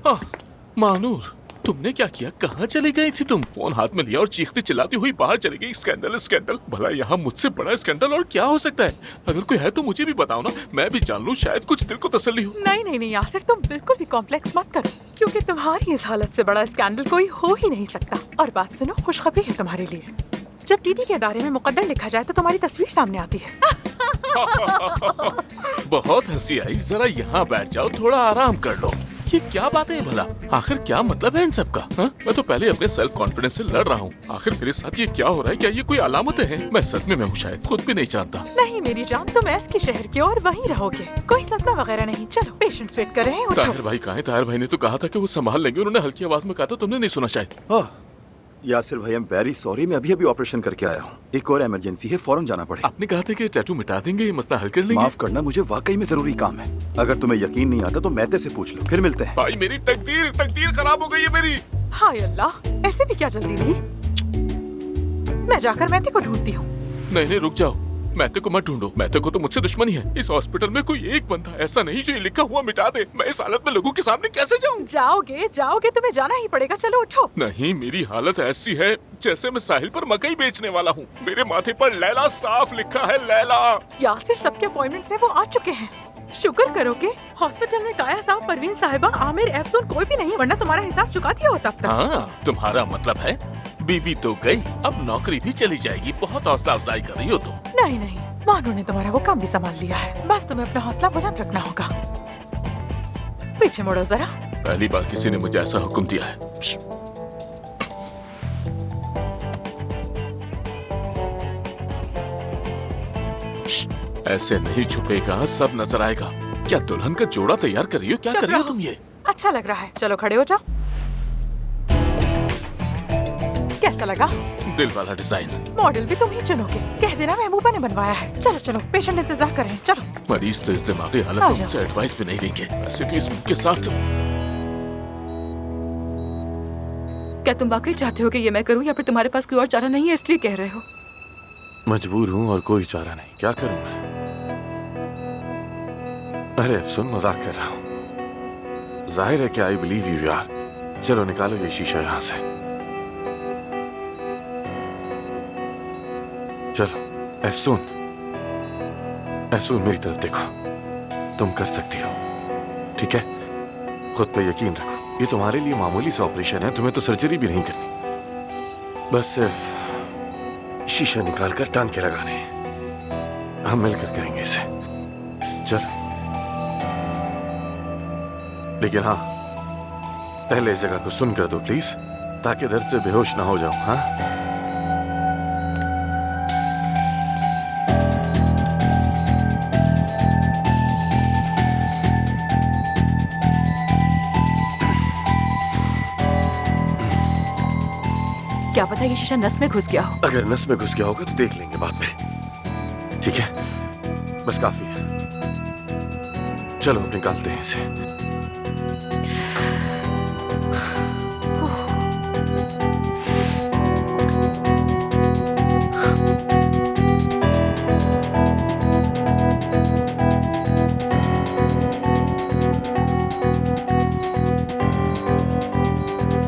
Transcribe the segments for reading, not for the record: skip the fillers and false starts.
हाँ, मानूर, तुमने क्या किया? कहाँ चली गई थी तुम? फोन हाथ में लिया और चीखती चिल्लाती हुई बाहर चली गई। स्कैंडल स्कैंडल, भला यहाँ मुझसे बड़ा स्कैंडल और क्या हो सकता है? अगर कोई है तो मुझे भी बताओ ना, मैं भी जान लूं, शायद कुछ दिल को तसल्ली हो। नहीं नहीं नहीं यासिर, तुम बिल्कुल भी कॉम्प्लेक्स मत करो, क्योंकि तुम्हारी इस हालत से बड़ा स्कैंडल कोई हो ही नहीं सकता। और बात सुनो, खुशखबरी है तुम्हारे लिए। जब टीटी के अदारे में मुकद्दर लिखा जाए तो तुम्हारी तस्वीर सामने आती है। बहुत हंसी आई। जरा यहाँ बैठ जाओ, थोड़ा आराम कर लो। ये क्या बातें हैं भला? आखिर क्या मतलब है इन सब का? मैं तो पहले अपने सेल्फ कॉन्फिडेंस से लड़ रहा हूँ। आखिर मेरे साथ ये क्या हो रहा है? क्या ये कोई अलामतें हैं? मैं सदमे में हूँ, शायद खुद भी नहीं जानता। नहीं मेरी जान, तुम एस के शहर के और वहीं रहोगे। कोई सदमा वगैरह नहीं। चलो, पेशेंट्स वेट कर रहे हैं, उठो। ताहिर भाई कहाँ हैं? ताहिर भाई ने तो कहा था कि वो संभाल लेंगे। उन्होंने हल्की आवाज में कहा था, तुमने नहीं सुना शायद। यासिर भाई, आई एम वेरी सॉरी, मैं अभी ऑपरेशन करके आया हूँ। एक और इमरजेंसी है, फौरन जाना पड़ेगा। आपने कहा था कि टैटू मिटा देंगे, ये मसला हल कर लेंगे। माफ करना, मुझे वाकई में जरूरी काम है। अगर तुम्हें यकीन नहीं आता तो मैते से पूछ लो। फिर मिलते हैं। भाई मेरी तकदीर खराब हो गई है मेरी। हाय अल्लाह, ऐसे भी क्या जल्दी थी? मैं जाकर मैती को ढूंढती हूँ। नहीं, रुक जाओ। मैते को मत ढूंढो। मैते को तो मुझसे दुश्मनी है। इस हॉस्पिटल में कोई एक बंदा ऐसा नहीं जो ये लिखा हुआ मिटा दे। मैं इस हालत में लोगों के सामने कैसे जाऊं? जाओगे, तुम्हें जाना ही पड़ेगा। चलो उठो। नहीं, मेरी हालत ऐसी है जैसे मैं साहिल पर मकई बेचने वाला हूँ। मेरे माथे पर लैला साफ लिखा है, लैला। यासिर, सबके अपॉइंटमेंट्स हैं, वो आ चुके हैं। शुक्र करो कि हॉस्पिटल में काया साहब, परवीन साहिबा, आमिर, एफसून कोई भी नहीं, वरना तुम्हारा हिसाब चुका दिया होता अब तक। हाँ, तुम्हारा मतलब है बीवी तो गई, अब नौकरी भी चली जाएगी। बहुत हौसला अफजाई कर रही हो तुम। नहीं, मानो ने तुम्हारा वो काम भी संभाल लिया है। बस तुम्हें अपना हौसला बुलंद रखना होगा। पीछे मुड़ो जरा। पहली बार किसी ने मुझे ऐसा हुक्म दिया है। ऐसे नहीं छुपेगा, सब नजर आएगा। क्या दुल्हन का जोड़ा तैयार कर रही हो? क्या कर रही हो तुम ये? अच्छा लग रहा है। चलो खड़े हो जाओ। कैसा लगा? दिल वाला डिजाइन। मॉडल भी तुम ही चुनोगे। कह देना महबूबा ने बनवाया है। चलो, पेशेंट इंतजार कर रहे हैं। चलो। मरीज तो इस दिमागी हालत में मुझसे एडवाइस भी नहीं लेंगे। वैसे भी इस के साथ। क्या तुम वाकई चाहते हो कि ये मैं करूं, या फिर तुम्हारे पास कोई और चारा नहीं है इसलिए कह रहे हो? मजबूर हूँ और कोई चारा नहीं। क्या करूं मैं? अरे सुन, मजाक कर रहा हूँ। जाहिर है कि आई बिलीव यू यार। चलो निकालो ये शीशा यहाँ से। चलो एफसून, मेरी तरफ देखो। तुम कर सकती हो, ठीक है? खुद पे यकीन रखो। ये तुम्हारे लिए मामूली सा ऑपरेशन है, तुम्हें तो सर्जरी भी नहीं करनी। बस सिर्फ शीशा निकाल कर टांग के लगाने हैं। हम मिलकर करेंगे इसे। चलो, लेकिन हाँ, पहले इस जगह को सुन कर दो प्लीज, ताकि दर्द से बेहोश ना हो जाऊं। हाँ, क्या पता ये शीशा नस में घुस गया हो। अगर नस में घुस गया होगा तो देख लेंगे बाद में, ठीक है? बस काफी है। चलो अब निकालते हैं इसे।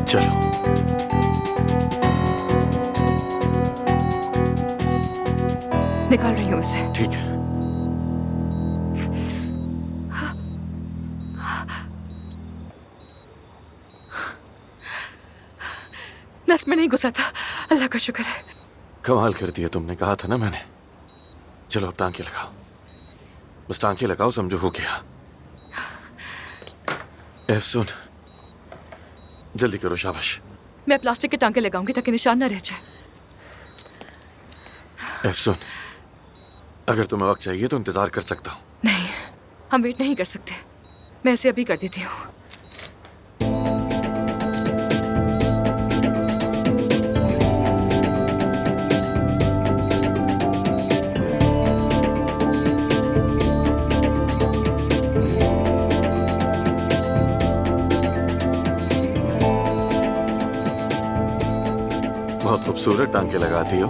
चलो, निकाल रही हूँ इसे। ठीक है। नस में नहीं घुसा था, अल्लाह का शुक्र है। कमाल कर दिया तुमने, कहा था ना मैंने। चलो अब टांके लगाओ, बस टांके लगाओ, समझो हो गया। एफसून, जल्दी करो, शाबाश। मैं प्लास्टिक के टांके लगाऊंगी ताकि निशान न रह जाए। एफसून, अगर तुम्हें वक्त चाहिए तो इंतजार कर सकता हूँ। नहीं, हम वेट नहीं कर सकते। मैं इसे अभी कर देती हूँ। बहुत खूबसूरत टांके लगाती हो।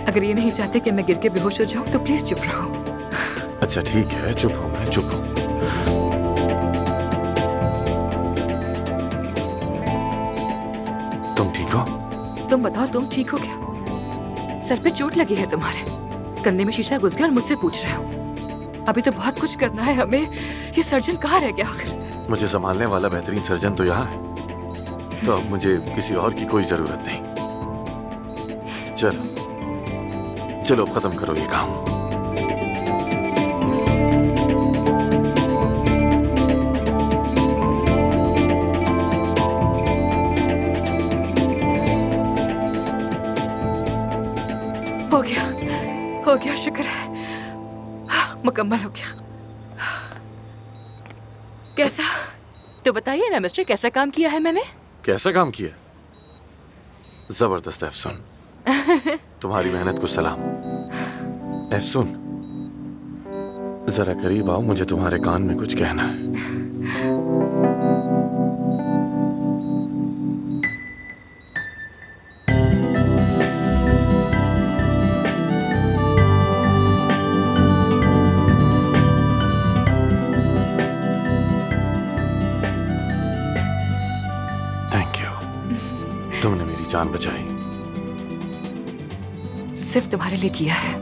अगर ये नहीं चाहते कि मैं गिर के बेहोश हो जाऊं तो प्लीज चुप रहो। अच्छा ठीक है, चुप हूं मैं, चुप हूं। तुम बताओ, तुम ठीक हो क्या? सर पे चोट लगी है तुम्हारे, कंधे में शीशा घुस गया और मुझसे पूछ रहे हो? अभी तो बहुत कुछ करना है हमें। ये सर्जन कहाँ रह गया आखिर? मुझे संभालने वाला बेहतरीन सर्जन तो यहाँ है, तो अब मुझे किसी और की कोई जरूरत नहीं। चलो चलो, अब खत्म करो ये काम। हो गया, शुक्र है, मुकम्मल हो गया। कैसा, तो बताइए ना मिस्टर, कैसा काम किया है मैंने? कैसा काम किया? जबरदस्त एफसून, तुम्हारी मेहनत को सलाम। एफसून, जरा करीब आओ, मुझे तुम्हारे कान में कुछ कहना है। थैंक यू, तुमने मेरी जान बचाई। सिर्फ तुम्हारे लिए किया है।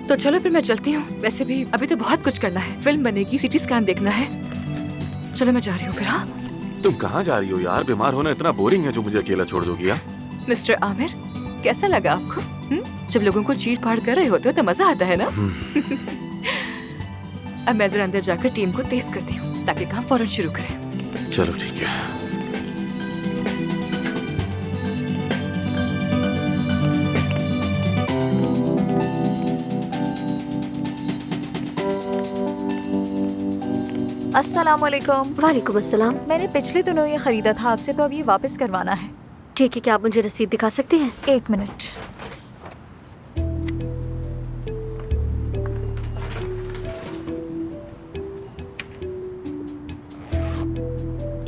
तो चलो फिर मैं चलती हूँ, वैसे भी अभी तो बहुत कुछ करना है, फिल्म बनेगी, सीटी स्कैन देखना है। चलो मैं जा रही हूँ फिर। हाँ, तुम कहाँ जा रही हो यार? बीमार होना इतना बोरिंग है जो मुझे अकेला छोड़ दोगी? यार मिस्टर आमिर, कैसा लगा आपको? जब लोगों को चीर फाड़ कर रहे होते हो तो मजा आता है ना? अब मैं जरा अंदर जाकर टीम को तेज करती हूँ ताकि काम फौरन शुरू करें। चलो ठीक है। अस्सलामुअलैकुम। वालेकुम अस्सलाम। मैंने पिछले दिनों ये खरीदा था आपसे, तो अब ये वापस करवाना है। ठीक है, क्या आप मुझे रसीद दिखा सकती हैं? 1 मिनट।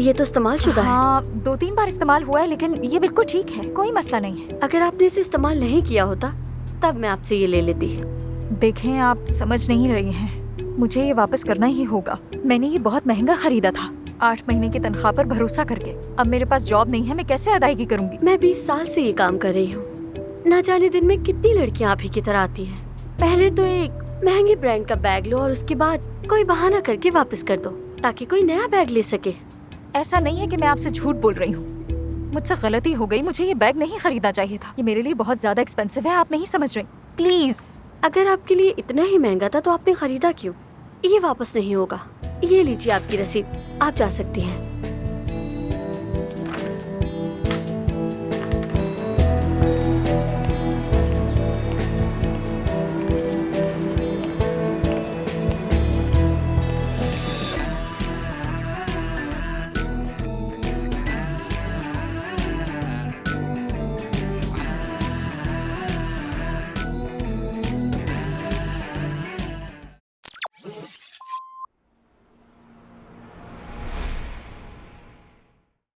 ये तो इस्तेमाल शुदा है। हाँ, 2-3 बार इस्तेमाल हुआ है, लेकिन ये बिल्कुल ठीक है, कोई मसला नहीं है। अगर आपने इसे इस्तेमाल नहीं किया होता तब मैं आपसे ये ले लेती। देखें, आप समझ नहीं रही हैं, मुझे ये वापस करना ही होगा। मैंने ये बहुत महंगा खरीदा था, 8 महीने की तनख्वाह पर भरोसा करके। अब मेरे पास जॉब नहीं है, मैं कैसे अदायगी करूंगी? मैं 20 साल से ये काम कर रही हूँ। ना जाने दिन में कितनी लड़कियाँ आप ही की तरह आती हैं। पहले तो एक महंगे ब्रांड का बैग लो और उसके बाद कोई बहाना करके वापस कर दो ताकि कोई नया बैग ले सके। ऐसा नहीं है कि मैं आपसे झूठ बोल रही हूँ, मुझसे गलती हो गई। मुझे ये बैग नहीं खरीदना चाहिए था, ये मेरे लिए बहुत ज्यादा एक्सपेंसिव है, आप नहीं समझ रही। प्लीज। अगर आपके लिए इतना ही महंगा था तो आपने खरीदा क्यों? ये वापस नहीं होगा। ये लीजिए आपकी रसीद, आप जा सकती हैं।